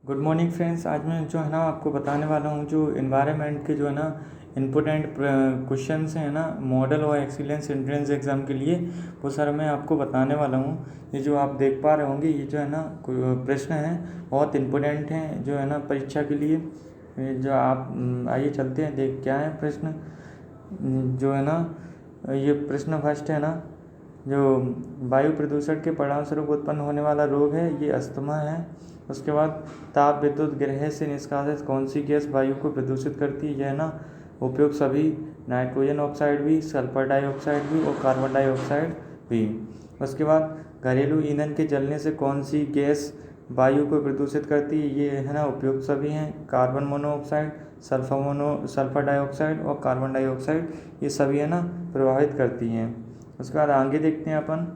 Good morning friends. आज मैं जो है ना आपको बताने वाला हूँ जो इन्वायरमेंट के जो है ना इम्पोर्टेंट क्वेश्चंस हैं ना मॉडल और एक्सीलेंस एंट्रेंस एग्ज़ाम के लिए, वो सारा मैं आपको बताने वाला हूँ। ये जो आप देख पा रहे होंगे ये जो है ना प्रश्न हैं, बहुत इम्पोर्टेंट हैं जो है ना परीक्षा के लिए। ये जो आप आइए चलते हैं देख क्या है प्रश्न। जो है ना ये प्रश्न फर्स्ट है ना, जो वायु प्रदूषण के परिणामस्वरूप उत्पन्न होने वाला रोग है ये अस्थमा है। उसके बाद ताप विद्युत गृह से निष्कासित कौन सी गैस वायु को प्रदूषित करती है? यह है ना उपयुक्त सभी, नाइट्रोजन ऑक्साइड भी, सल्फर डाइऑक्साइड भी और कार्बन डाइऑक्साइड भी। उसके बाद घरेलू ईंधन के जलने से कौन सी गैस वायु को प्रदूषित करती है? ये है ना उपयुक्त सभी हैं, कार्बन मोनोऑक्साइड, सल्फर डाइऑक्साइड और कार्बन डाइऑक्साइड, ये सभी है ना प्रभावित करती हैं। उसके बाद आगे देखते हैं अपन,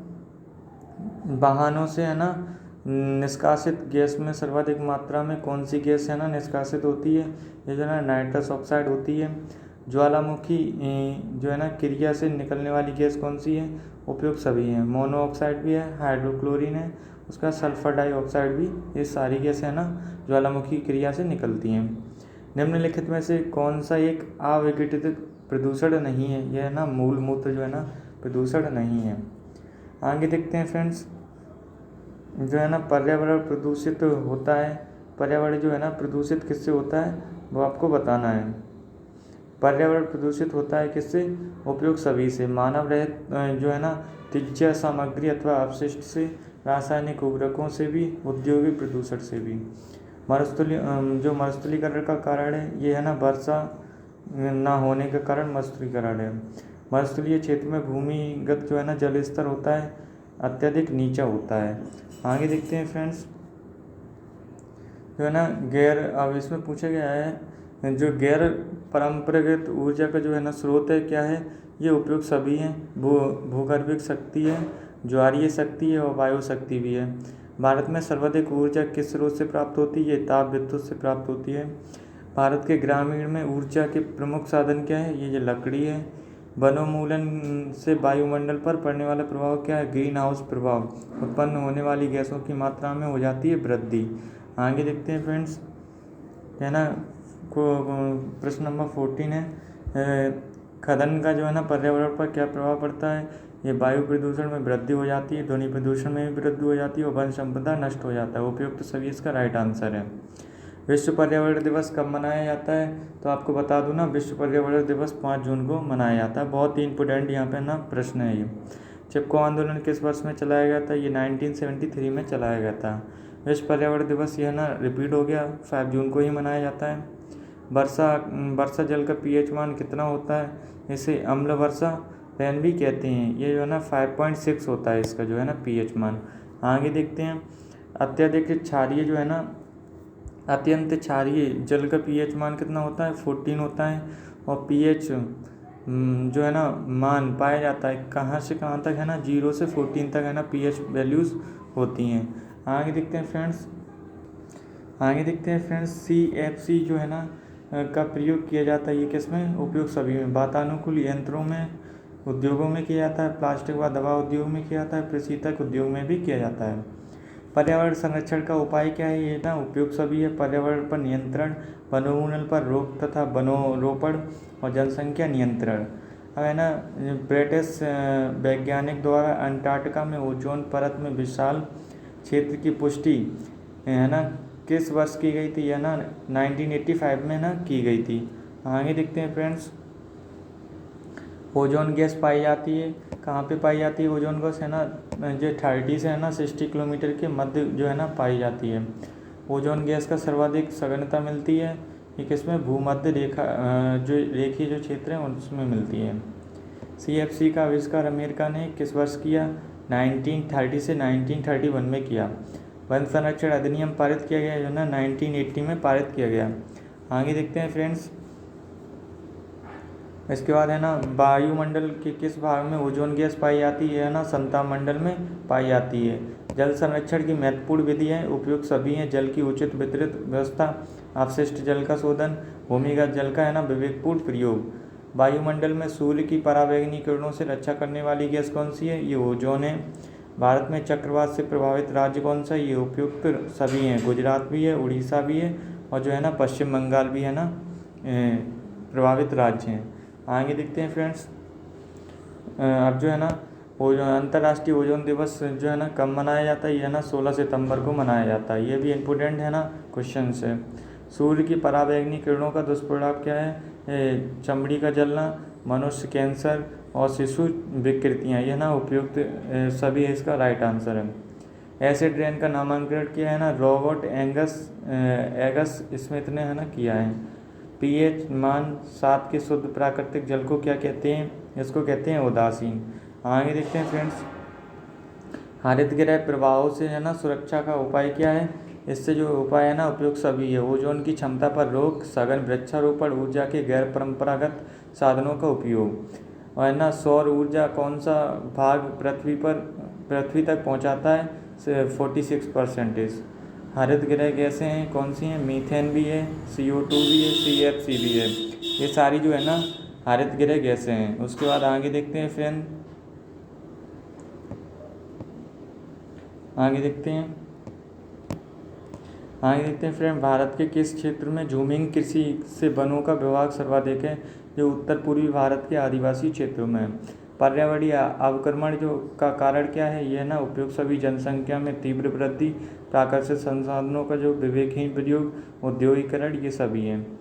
वाहनों से है ना निष्कासित गैस में सर्वाधिक मात्रा में कौन सी गैस है ना निष्कासित होती है? ये जो है ना नाइट्रस ऑक्साइड होती है। ज्वालामुखी जो है ना क्रिया से निकलने वाली गैस कौन सी है? उपयुक्त सभी हैं, मोनोऑक्साइड भी है, हाइड्रोक्लोरिन है, उसका सल्फर डाइऑक्साइड भी। ये सारी गैस है ना ज्वालामुखी क्रिया से निकलती हैं। निम्नलिखित में से कौन सा एक अविघटित प्रदूषण नहीं है? यह है ना मूल मूत्र जो है ना प्रदूषण नहीं है। आगे देखते हैं फ्रेंड्स, जो है ना पर्यावरण प्रदूषित होता है, पर्यावरण जो है ना प्रदूषित किससे होता है वो आपको बताना है। पर्यावरण प्रदूषित होता है किससे? उपयुक्त सभी से, मानव रहित जो है ना त्रिज्या सामग्री अथवा अपशिष्ट से, रासायनिक उर्वरकों से भी, औद्योगिक प्रदूषण से भी। जो मरुस्थलीकरण का कारण है ये है ना वर्षा ना होने के कारण मरुस्थलीकरण है। मरुस्थलीय क्षेत्र में भूमिगत जो है ना जल स्तर होता है अत्यधिक नीचा होता है। आगे देखते हैं फ्रेंड्स, जो है ना अब इसमें पूछा गया है जो गैर परंपरागत ऊर्जा का जो है ना स्रोत है क्या है? ये उपयुक्त सभी हैं, भूगर्भिक शक्ति है, ज्वारीय शक्ति है और वायु शक्ति भी है। भारत में सर्वाधिक ऊर्जा किस स्रोत से प्राप्त होती है? ये ताप विद्युत से प्राप्त होती है। भारत के ग्रामीण में ऊर्जा के प्रमुख साधन क्या है? ये लकड़ी है। वनोन्मूलन से वायुमंडल पर पड़ने वाला प्रभाव क्या है? ग्रीन हाउस प्रभाव। उत्पन्न होने वाली गैसों की मात्रा में हो जाती है वृद्धि। आगे देखते हैं फ्रेंड्स, है ना प्रश्न नंबर 14 है, खनन का जो है ना पर्यावरण पर क्या प्रभाव पड़ता है? ये वायु प्रदूषण में वृद्धि हो जाती है, ध्वनि प्रदूषण में भी वृद्धि हो जाती है और वन संपदा नष्ट हो जाता है। उपयुक्त सभी इसका राइट आंसर है। विश्व पर्यावरण दिवस कब मनाया जाता है? तो आपको बता दूं ना, विश्व पर्यावरण दिवस 5 जून को मनाया जाता है। बहुत ही इंपॉर्टेंट यहाँ पे ना प्रश्न है ये। चिपको आंदोलन किस वर्ष में चलाया गया था? ये 1973 में चलाया गया था। विश्व पर्यावरण दिवस यह ना रिपीट हो गया, 5 जून को ही मनाया जाता है। वर्षा जल का पीएच मान कितना होता है? इसे अम्ल वर्षा रेन भी कहते हैं। ये जो है ना 5.6 होता है इसका जो है ना पीएच मान। आगे देखते हैं, अत्यधिक क्षारीय जो है ना अत्यंत क्षारीय जल का पीएच मान कितना होता है? 14 होता है। और पीएच जो है ना मान पाया जाता है कहाँ से कहाँ तक है ना? 0 से 14 तक है ना पीएच वैल्यूज़ होती हैं। आगे देखते हैं फ्रेंड्स, CFC जो है ना का प्रयोग किया जाता है ये किसमें? उपयुक्त सभी में। वातानुकूल यंत्रों में, उद्योगों में किया जाता है, प्लास्टिक व दवा उद्योग में किया जाता है, प्रशीतक उद्योग में भी किया जाता है। पर्यावरण संरक्षण का उपाय क्या है? ये ना उपयुक्त सभी है। पर्यावरण पर नियंत्रण, वनोन्मूलन पर रोक तथा वनोरोपण और जनसंख्या नियंत्रण। अब है ना ब्रिटिश वैज्ञानिक द्वारा अंटार्कटिका में ओजोन परत में विशाल क्षेत्र की पुष्टि है ना किस वर्ष की गई थी? यह ना 1985 में ना की गई थी। आगे देखते हैं फ्रेंड्स, ओजोन गैस पाई जाती है कहाँ पे पाई जाती है? ओजोन गैस है ना जो 30 से है ना 60 किलोमीटर के मध्य जो है ना पाई जाती है। ओजोन गैस का सर्वाधिक सघनता मिलती है ये किसमें? भूमध्य रेखा जो रेखीय जो क्षेत्र है उसमें मिलती है। CFC का आविष्कार अमेरिका ने किस वर्ष किया? 1930 से 1931 में किया। वन संरक्षण अधिनियम पारित किया गया जो ना 1980 में पारित किया गया। आगे देखते हैं फ्रेंड्स, इसके बाद है ना वायुमंडल के किस भाग में ओजोन गैस पाई जाती है? ना संताप मंडल में पाई जाती है। जल संरक्षण की महत्वपूर्ण विधि है, उपयुक्त सभी हैं। जल की उचित वितरित व्यवस्था, अपशिष्ट जल का शोधन, भूमिगत जल का है ना विवेकपूर्ण प्रयोग। वायुमंडल में सूर्य की पराबैंगनी किरणों से रक्षा करने वाली गैस कौन सी है? ये ओजोन है। भारत में चक्रवात से प्रभावित राज्य कौन सा है? ये उपयुक्त सभी हैं, गुजरात भी है, उड़ीसा भी है और जो है ना पश्चिम बंगाल भी है ना प्रभावित राज्य हैं। आगे देखते हैं फ्रेंड्स। अब जो है ना अंतर्राष्ट्रीय ओजोन दिवस जो है ना कब मनाया जाता है? ये है ना 16 सितंबर को मनाया जाता है। ये भी इम्पोर्टेंट है ना क्वेश्चन से। सूर्य की पराबैंगनी किरणों का दुष्प्रभाव क्या है? चमड़ी का जलना, मनुष्य कैंसर और शिशु विकृतियाँ, यह ना उपयुक्त सभी इसका राइट आंसर है। एसिड रेन का नामांकन किया है ना रॉबर्ट एगस स्मिथ ने है ना किया है। पीएच मान 7 के शुद्ध प्राकृतिक जल को क्या कहते हैं? इसको कहते हैं उदासीन। आगे देखते हैं फ्रेंड्स। हरित गृह प्रभावों से है ना सुरक्षा का उपाय क्या है? इससे जो उपाय है ना उपयुक्त सभी है। ओजोन की क्षमता पर रोक, सघन वृक्षारोपण, ऊर्जा के गैर परंपरागत साधनों का उपयोग। और है ना सौर ऊर्जा कौन सा भाग पृथ्वी तक पहुंचाता है? 46%। हरित गृह गैसें हैं कौन सी हैं? मीथेन भी है, CO2 भी है, CFC भी है। ये सारी जो है ना हरित गृह गैसें हैं। उसके बाद आगे देखते हैं फ्रेंड। आगे देखते हैं फ्रेंड। भारत के किस क्षेत्र में झूमिंग कृषि से वनों का विभाग सर्वाधिक है? जो उत्तर पूर्वी भारत के आदिवासी क्षेत्रों में है। पर्यावरणीय अवक्रमण जो का कारण क्या है? यह ना उपयोग सभी जनसंख्या में तीव्र वृद्धि, प्राकृतिक संसाधनों का जो विवेकहीन प्रयोग, औद्योगिकरण, ये सभी हैं।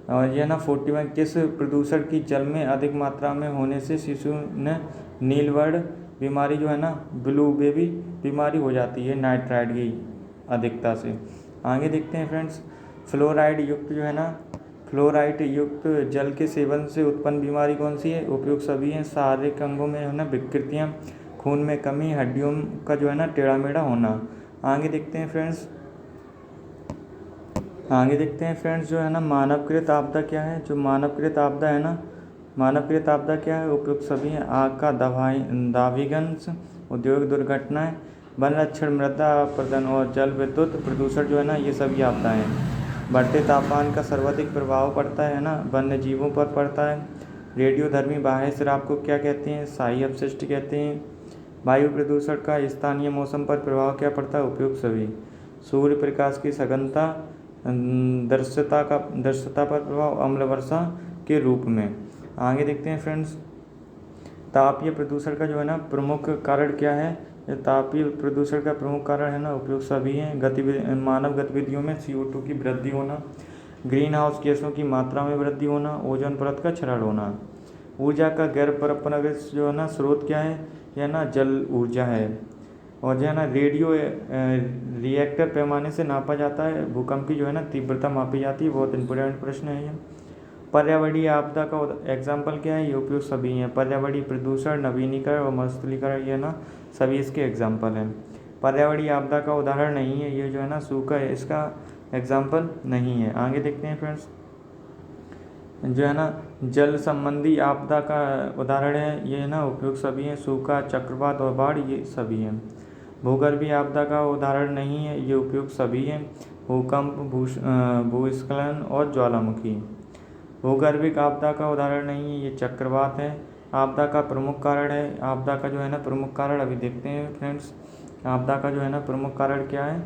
और यह ना 41 किस प्रदूषण की जल में अधिक मात्रा में होने से शिशु ने नीलवर्ण बीमारी जो है ना ब्लू बेबी बीमारी हो जाती है? नाइट्राइड की अधिकता से। आगे देखते हैं फ्रेंड्स। फ्लोराइड युक्त जल के सेवन से उत्पन्न बीमारी कौन सी है? उपयुक्त सभी हैं। शारीरिक अंगों में है ना विकृतियाँ, खून में कमी, हड्डियों का जो है ना टेढ़ा मेढ़ा होना। आगे देखते हैं फ्रेंड्स जो है ना मानवकृत आपदा क्या है? जो मानवकृत आपदा क्या है? उपयुक्त सभी हैं। आग का दाभिगंश, औद्योगिक दुर्घटनाएं, वन रक्षण, मृदा अपरदन और जल विद्युत प्रदूषण जो है ना ये सभी आपदाएं हैं। बढ़ते तापमान का सर्वाधिक प्रभाव पड़ता है ना वन्य जीवों पर पड़ता है। रेडियोधर्मी बाह्य शराब को क्या कहते हैं? शाही अपशिष्ट कहते हैं। वायु प्रदूषण का स्थानीय मौसम पर प्रभाव क्या पड़ता है? उपयुक्त सभी। सूर्य प्रकाश की सघनता, दृश्यता पर प्रभाव, अम्ल वर्षा के रूप में। आगे देखते हैं फ्रेंड्स। तापीय प्रदूषण का जो है ना प्रमुख कारण क्या है? तापीय प्रदूषण का प्रमुख कारण है ना उपयुक्त सभी हैं। मानव गतिविधियों में CO2 की वृद्धि होना, ग्रीन हाउस गैसों की मात्रा में वृद्धि होना, ओजोन परत का क्षरण होना। ऊर्जा का गैर परंपरागत जो है ना स्रोत क्या है? यह ना जल ऊर्जा है। और जो है ना रेडियो रिएक्टर पैमाने से नापा जाता है। भूकंप की जो है ना तीव्रता मापी जाती है। बहुत इंपॉर्टेंट प्रश्न है ये। पर्यावरणीय आपदा का एग्जाम्पल क्या है? ये उपयोग सभी हैं। पर्यावरणीय प्रदूषण, नवीनीकरण और मरुस्थलीकरण, ये ना सभी इसके एग्जाम्पल हैं। पर्यावरणीय आपदा का उदाहरण नहीं है ये जो है ना सूखा है, इसका एग्जाम्पल नहीं है। आगे देखते हैं फ्रेंड्स। जो है ना जल संबंधी आपदा का उदाहरण है ये ना उपयोग सभी हैं। सूखा, चक्रवात और बाढ़, ये सभी हैं। भूगर्भीय आपदा का उदाहरण नहीं है, ये उपयुक्त सभी हैं। भूकंप, भूस्खलन और ज्वालामुखी। भूगर्भिक आपदा का उदाहरण नहीं है, ये चक्रवात है। आपदा का प्रमुख कारण है। आपदा का जो है ना प्रमुख कारण अभी देखते हैं फ्रेंड्स। आपदा का जो है ना प्रमुख कारण क्या है?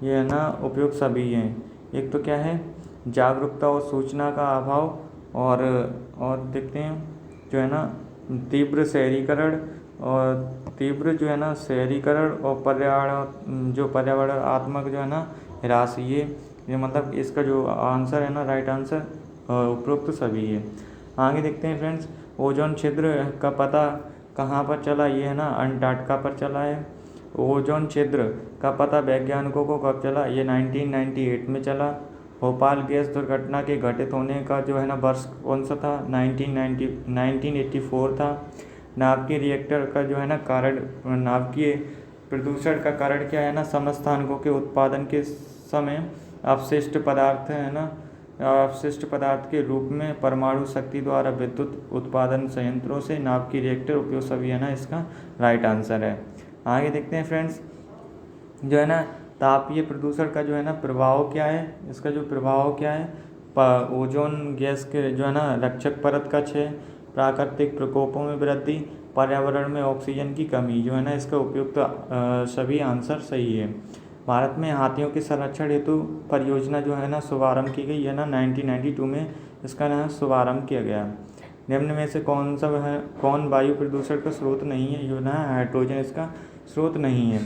ये है ना उपयुक्त सभी हैं। एक तो क्या है? जागरूकता और सूचना का अभाव। और देखते हैं जो है ना तीव्र शहरीकरण और पर्यावरणात्मक जो है ना ह्रास। ये मतलब इसका जो आंसर है ना राइट आंसर उपरोक्त सभी है। आगे देखते हैं फ्रेंड्स। ओजोन छिद्र का पता कहाँ पर चला? ये है ना अंटार्कटिका पर चला है। ओजोन छिद्र का पता वैज्ञानिकों को कब चला? ये 1998 में चला। भोपाल गैस दुर्घटना के घटित होने का जो है ना वर्ष कौन सा था? 1984 था। नाभिकीय रिएक्टर का जो है ना कारण, नाभिकीय प्रदूषण का कारण क्या है ना? समस्थानिकों के उत्पादन के समय अपशिष्ट पदार्थ के रूप में परमाणु शक्ति द्वारा विद्युत उत्पादन संयंत्रों से नाभिकीय रिएक्टर उपयोग सभी है ना इसका राइट आंसर है। आगे देखते हैं फ्रेंड्स। जो है ना तापीय प्रदूषण का जो है ना प्रभाव क्या है? इसका जो प्रभाव क्या है? ओजोन गैस के जो है ना रक्षक परत का क्षय, प्राकृतिक प्रकोपों में वृद्धि, पर्यावरण में ऑक्सीजन की कमी, जो है ना इसका उपयुक्त सभी आंसर सही है। भारत में हाथियों के संरक्षण हेतु परियोजना जो है ना शुभारंभ की गई है ना 1992 में, इसका ना शुभारंभ किया गया। निम्न में से कौन वायु प्रदूषण का स्रोत नहीं है, जो ना हाइड्रोजन इसका स्रोत नहीं है।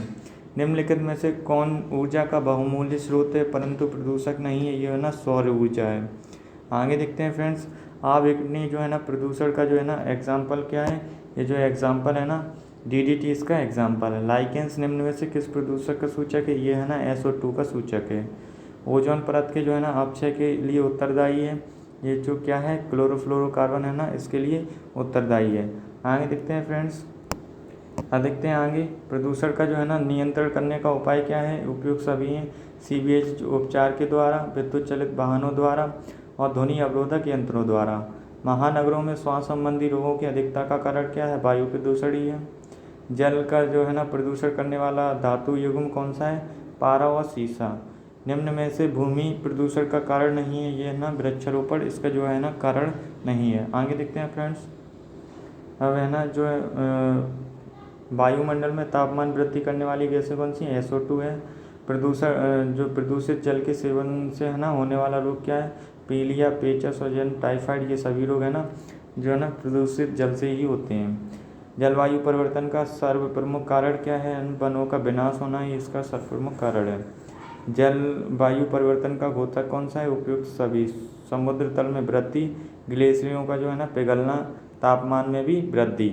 निम्नलिखित में से कौन ऊर्जा का बहुमूल्य स्रोत है परंतु प्रदूषक नहीं है, ये ना सौर ऊर्जा है। आगे देखते हैं फ्रेंड्स, आवेगनी जो है ना प्रदूषण का जो है ना एग्जाम्पल क्या है, ये जो एग्जाम्पल है ना DDT इसका एग्जाम्पल है। लाइकेंस निम्न में से किस प्रदूषक का सूचक है, ये है ना SO2 का सूचक है। ओजोन परत के जो है ना अपक्षय के लिए उत्तरदायी है, ये जो क्या है क्लोरोफ्लोरोकार्बन है ना इसके लिए उत्तरदायी है। आगे देखते हैं फ्रेंड्स, देखते हैं आगे, प्रदूषण का जो है ना नियंत्रण करने का उपाय क्या है, उपयुक्त सभी हैं। सीवेज उपचार के द्वारा, विद्युत चलित वाहनों द्वारा और ध्वनि अवरोधक यंत्रों द्वारा। महानगरों में श्वास संबंधी रोगों की अधिकता का कारण क्या है, वायु प्रदूषण ही है। जल का जो है ना प्रदूषण करने वाला धातु युग्म कौन सा है, पारा और सीसा। निम्न में से भूमि प्रदूषण का कारण नहीं है, ये है ना वृक्षारोपण इसका जो है ना कारण नहीं है। आगे देखते हैं फ्रेंड्स, अब है ना जो है वायुमंडल में तापमान वृद्धि करने वाली गैसें कौन सी हैं, SO2 है। प्रदूषण जो प्रदूषित जल के सेवन से है ना होने वाला रोग क्या है, पीलिया, पेचस और टाइफाइड, ये सभी रोग है ना जो है ना प्रदूषित जल से ही होते हैं। जलवायु परिवर्तन का सर्वप्रमुख कारण क्या है, वनों का विनाश होना ही इसका सर्वप्रमुख कारण है। जलवायु परिवर्तन का घोतक कौन सा है, उपयुक्त सभी। समुद्र तल में वृद्धि, ग्लेशियरों का जो है ना पिघलना, तापमान में भी वृद्धि।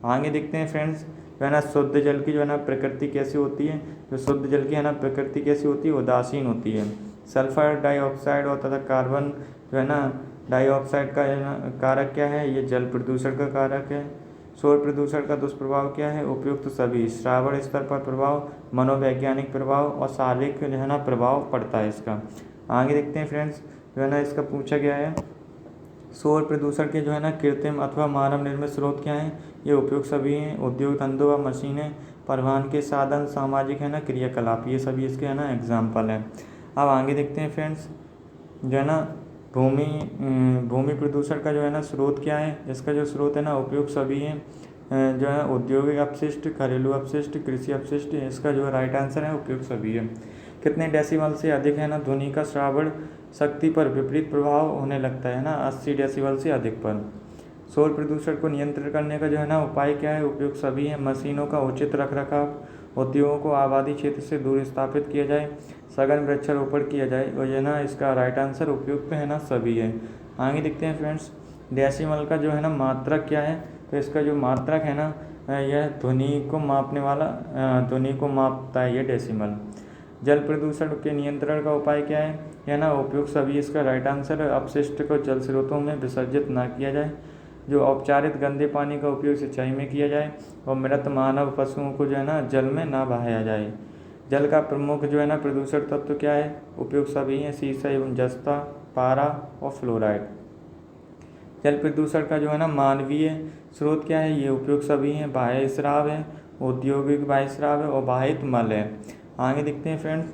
आगे देखते हैं फ्रेंड्स, जो है ना शुद्ध जल की जो है ना प्रकृति कैसी होती है, जो शुद्ध जल की है ना प्रकृति कैसी होती है, उदासीन होती है। सल्फर डाइऑक्साइड और तथा कार्बन जो है ना डाइऑक्साइड का कारक क्या है, ये जल प्रदूषण का कारक है। शोर प्रदूषण का दुष्प्रभाव क्या है, उपयुक्त सभी। श्रावण स्तर पर प्रभाव, मनोवैज्ञानिक प्रभाव और शारीरिक जो है ना प्रभाव पड़ता है इसका। आगे देखते हैं फ्रेंड्स, जो है ना इसका पूछा गया है, शोर प्रदूषण के जो है ना कृत्रिम अथवा मानव निर्मित स्रोत क्या हैं, ये उपयोग सभी हैं। उद्योग धंधों व मशीनें, परिवहन के साधन, सामाजिक है ना क्रियाकलाप, ये सभी इसके है ना एग्जाम्पल हैं। अब आगे देखते हैं फ्रेंड्स, जो है ना भूमि प्रदूषण का जो है ना स्रोत क्या है, इसका जो स्रोत है ना उपयोग सभी हैं। जो है औद्योगिक अपशिष्ट, घरेलू अपशिष्ट, कृषि अपशिष्ट, इसका जो राइट आंसर है उपयोग सभी है। कितने डेसिबल से अधिक है ना ध्वनि का श्रावण शक्ति पर विपरीत प्रभाव होने लगता है ना, 80 डेसिबल से अधिक पर। शोर प्रदूषण को नियंत्रित करने का जो है ना उपाय क्या है, उपयुक्त सभी है। मशीनों का उचित रखरखाव, उद्योगों को आबादी क्षेत्र से दूर स्थापित किया जाए, सघन वृक्षारोपण किया जाए, और ये ना इसका राइट आंसर उपयुक्त है ना सभी है। आगे देखते हैं फ्रेंड्स, डेसिमल का जो है ना मात्रक क्या है, तो इसका जो मात्रक है ना यह ध्वनि को मापने वाला ध्वनि को मापता है ये डेसिमल। जल प्रदूषण के नियंत्रण का उपाय क्या है, यह ना उपयुक्त सभी इसका राइट आंसर है। अपशिष्ट को जल स्रोतों में विसर्जित ना किया जाए, जो औपचारिक गंदे पानी का उपयोग सिंचाई में किया जाए, और मृत मानव पशुओं को जो है ना जल में ना बहाया जाए। जल का प्रमुख जो है ना प्रदूषण तत्व क्या है, उपयुक्त सभी हैं। सीसा एवं जस्ता, पारा और फ्लोराइड। जल प्रदूषण का जो है ना मानवीय स्रोत क्या है, ये उपयुक्त सभी हैं। बाह्य स्राव है, औद्योगिक बाह्य स्राव है और बाहित मल है। आगे देखते हैं फ्रेंड्स,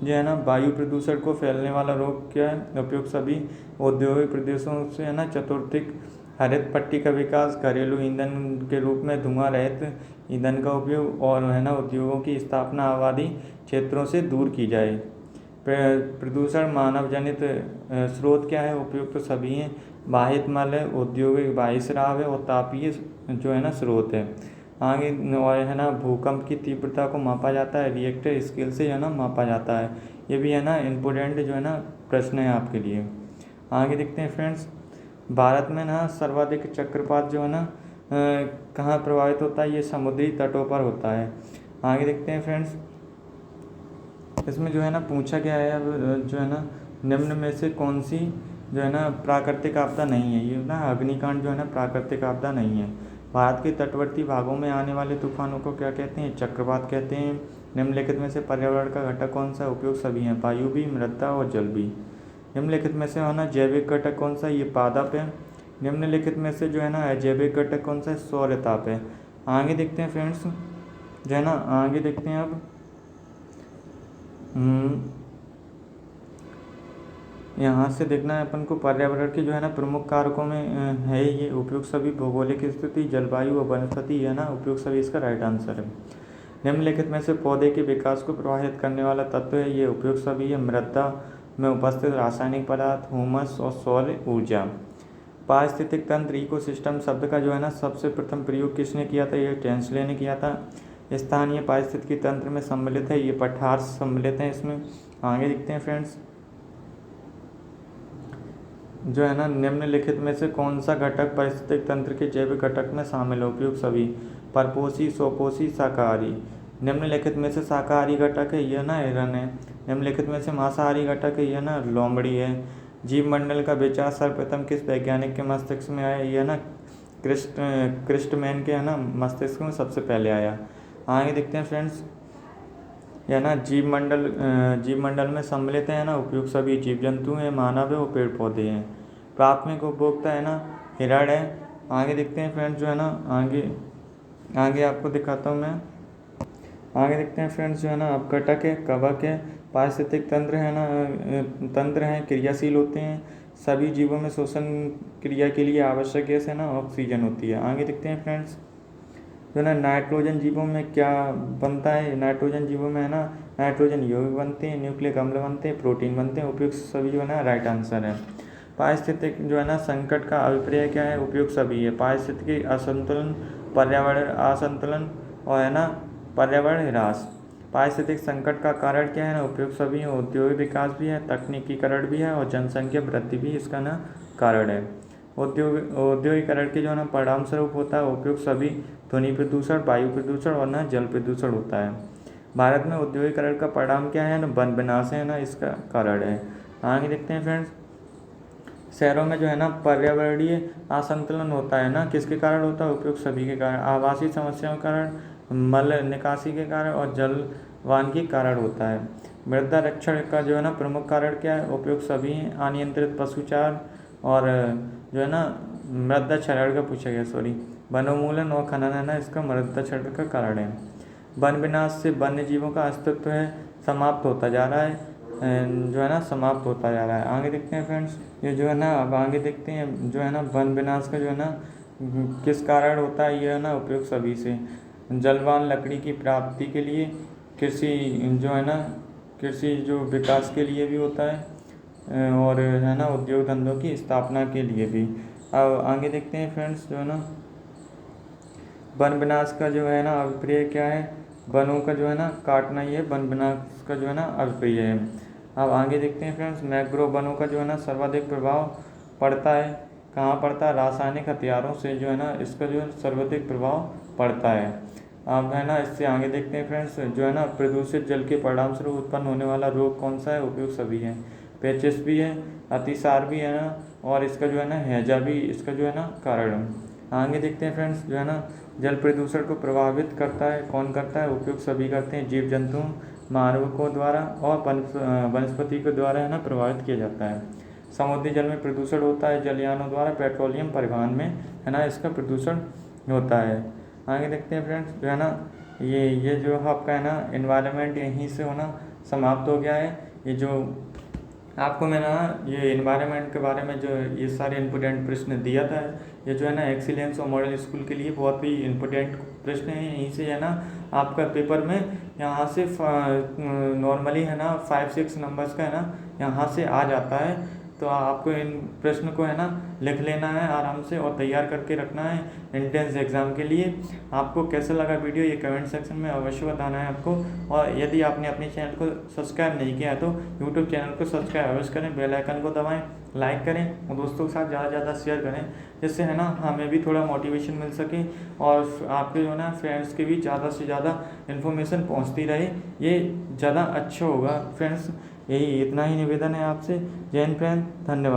जो है ना वायु प्रदूषण को फैलने वाला रोग क्या है, उपयुक्त सभी। औद्योगिक प्रदेशों से है ना चतुर्थिक हरित पट्टी का विकास, घरेलू ईंधन के रूप में धुआं रहित ईंधन का उपयोग, और है ना उद्योगों की स्थापना आबादी क्षेत्रों से दूर की जाए। प्रदूषण मानव जनित स्रोत क्या है, उपयुक्त सभी हैं। बाहित मल है, औद्योगिक बाह्य स्राव है और तापीय जो है ना स्रोत है। आगे और है ना भूकंप की तीव्रता को मापा जाता है, रिएक्टर स्केल से है ना मापा जाता है। ये भी है ना इम्पोर्टेंट जो है ना प्रश्न है आपके लिए। आगे देखते हैं फ्रेंड्स, भारत में ना सर्वाधिक चक्रपात जो है ना कहाँ प्रभावित होता है, ये समुद्री तटों पर होता है। आगे देखते हैं फ्रेंड्स, इसमें जो है ना पूछा गया है अब जो है ना निम्न में से कौन सी जो है ना प्राकृतिक आपदा नहीं है, ये ना अग्निकांड जो है ना प्राकृतिक आपदा नहीं है। भारत के तटवर्ती भागों में आने वाले तूफानों को क्या कहते हैं, चक्रवात कहते हैं। निम्नलिखित में से पर्यावरण का घटक कौन सा, उपयोग सभी हैं। वायु भी, मृदा और जल भी। निम्नलिखित में से है ना जैविक घटक कौन सा, ये पादप है। निम्नलिखित में से जो है ना अजैविक घटक कौन सा है, सौर ताप है। आगे देखते हैं फ्रेंड्स, जो है ना आगे देखते हैं अब यहाँ से देखना है अपन को पर्यावरण के जो है ना प्रमुख कारकों में है ये उपयुक्त सभी, भौगोलिक स्थिति, जलवायु और वनस्पति है ना उपयुक्त सभी, इसका राइट आंसर है। निम्नलिखित में से पौधे के विकास को प्रभावित करने वाला तत्व है, ये उपयुक्त सभी है। मृदा में उपस्थित रासायनिक पदार्थ, ह्यूमस और सौर ऊर्जा। पारिस्थितिक तंत्र, इकोसिस्टम शब्द का जो है ना सबसे प्रथम प्रयोग किसने किया था, ये टेंसले ने किया था। स्थानीय पारिस्थितिकी तंत्र में सम्मिलित है, ये पठार सम्मिलित है इसमें। आगे देखते हैं फ्रेंड्स, जो है ना निम्नलिखित में से कौन सा घटक पारिस्थितिक तंत्र के जैविक घटक में शामिल है, उपयुक्त सभी। परपोषी, स्वपोषी, शाकाहारी। निम्नलिखित में से शाकाहारी घटक है, यह ना हिरन है। निम्नलिखित में से मांसाहारी घटक है, यह ना लोमड़ी है। जीव मंडल का विचार सर्वप्रथम किस वैज्ञानिक के मस्तिष्क में आया, यह ना क्रिस्टमैन के है ना मस्तिष्क में सबसे पहले आया। आगे देखते हैं फ्रेंड्स, यह ना जीव मंडल में सम्मिलित है ना उपयुक्त सभी, जीव जंतु हैं, मानव है और पेड़ पौधे हैं। प्राथमिक उपभोक्ता है ना हिरण है। आगे देखते हैं फ्रेंड्स, जो है ना आगे आपको दिखाता हूँ मैं। आगे देखते हैं फ्रेंड्स, जो है ना अपघटक है, कवक है। पारिस्थितिक तंत्र है ना तंत्र हैं, क्रियाशील होते हैं। सभी जीवों में श्वसन क्रिया के लिए आवश्यक गैस है ना ऑक्सीजन होती है। आगे देखते हैं फ्रेंड्स, जो है ना नाइट्रोजन जीवों में क्या बनता है। नाइट्रोजन जीवों में है ना नाइट्रोजन यौगिक बनते हैं, न्यूक्लिक अम्ल बनते हैं, प्रोटीन बनते हैं। उपयुक्त सभी जो है ना राइट आंसर है। पारिस्थितिक जो है ना संकट का अभिप्राय क्या है, उपयुक्त सभी है। पारिस्थितिक असंतुलन, पर्यावरण असंतुलन और है ना पर्यावरण ह्रास। पारिस्थितिक संकट का कारण क्या है ना, उपयुक्त सभी है। औद्योगिक विकास भी है, तकनीकीकरण भी है और जनसंख्या वृद्धि भी इसका ना कारण है। औद्योगिकरण के जो है ना परिणाम स्वरूप होता है उपयुक्त सभी, ध्वनि प्रदूषण, वायु प्रदूषण और ना जल प्रदूषण होता है। भारत में औद्योगिकरण का परिणाम क्या है ना, वन विनाश है ना इसका कारण है। आगे देखते हैं फ्रेंड्स, शहरों में जो है ना पर्यावरणीय असंतुलन होता है ना किसके कारण होता है, उपयुक्त सभी के कारण। आवासीय समस्याओं के कारण, मल निकासी के कारण और जलवान के कारण होता है। मृदा रक्षण का जो है ना प्रमुख कारण क्या है, उपयुक्त सभी हैं। अनियंत्रित पशुचार और जो है ना मृदा क्षरण का पूछा गया, सॉरी। वनोन्मूलन और खनन है ना इसका मृदा क्षरण का कारण है। वन विनाश से वन्य जीवों का अस्तित्व है समाप्त होता जा रहा है, जो है ना समाप्त होता जा रहा है। आगे देखते हैं फ्रेंड्स, ये जो है ना अब आगे देखते हैं, जो है ना वन विनाश का जो है ना किस कारण होता है, ये है ना उपयुक्त सभी से। जलवान लकड़ी की प्राप्ति के लिए, कृषि जो है ना कृषि जो विकास के लिए भी होता है और है ना उद्योग धंधों की स्थापना के लिए भी। अब आगे देखते हैं फ्रेंड्स, जो है ना वन विनाश का जो है ना अभिप्राय क्या है, वनों का जो है ना काटना ही है वन विनाश का जो है ना अभिप्राय है। अब आगे देखते हैं फ्रेंड्स, मैक्रो वनों का जो है ना सर्वाधिक प्रभाव पड़ता है, कहाँ पड़ता है, रासायनिक हथियारों से जो है ना इसका जो है सर्वाधिक प्रभाव पड़ता है। अब है ना इससे आगे देखते हैं फ्रेंड्स, जो है ना प्रदूषित जल के परिणाम स्वरूप उत्पन्न होने वाला रोग कौन सा है, उपयुक्त सभी है। पेचिश भी है, अतिसार भी है ना, और इसका जो है ना हैजा भी इसका जो है ना कारण है। आगे देखते हैं फ्रेंड्स, जो है ना जल प्रदूषण को प्रभावित करता है, कौन करता है, उपयुक्त सभी करते हैं। जीव जंतु, मानवों द्वारा और वनस्पति के द्वारा है ना प्रभावित किया जाता है। समुद्री जल में प्रदूषण होता है जलयानों द्वारा, पेट्रोलियम परिवहन में है ना इसका प्रदूषण होता है। आगे देखते हैं फ्रेंड्स, जो है ना ये जो आपका है ना एनवायरनमेंट यहीं से होना समाप्त हो गया है। ये जो आपको मैंने ना ये एनवायरनमेंट के बारे में जो ये सारे इम्पोर्टेंट प्रश्न दिया था, ये जो है ना एक्सीलेंस और मॉडल स्कूल के लिए बहुत ही इम्पोर्टेंट प्रश्न है। यहीं से है ना आपका पेपर में यहाँ से नॉर्मली है ना 5-6 नंबर्स का है ना यहाँ से आ जाता है। तो आपको इन प्रश्न को है ना लिख लेना है आराम से और तैयार करके रखना है एंट्रेंस एग्ज़ाम के लिए। आपको कैसा लगा वीडियो ये कमेंट सेक्शन में अवश्य बताना है आपको। और यदि आपने अपने चैनल को सब्सक्राइब नहीं किया है तो यूट्यूब चैनल को सब्सक्राइब अवश्य करें, बेल आइकन को दबाएं, लाइक करें और दोस्तों के साथ ज़्यादा से ज़्यादा शेयर करें, जिससे है ना हमें भी थोड़ा मोटिवेशन मिल सके और आपके जो है ना फ्रेंड्स के भी ज़्यादा से ज़्यादा इन्फॉर्मेशन पहुँचती रहे, ये ज़्यादा अच्छा होगा फ्रेंड्स। यही इतना ही निवेदन है आपसे। जय हिंद फ्रेंड, धन्यवाद।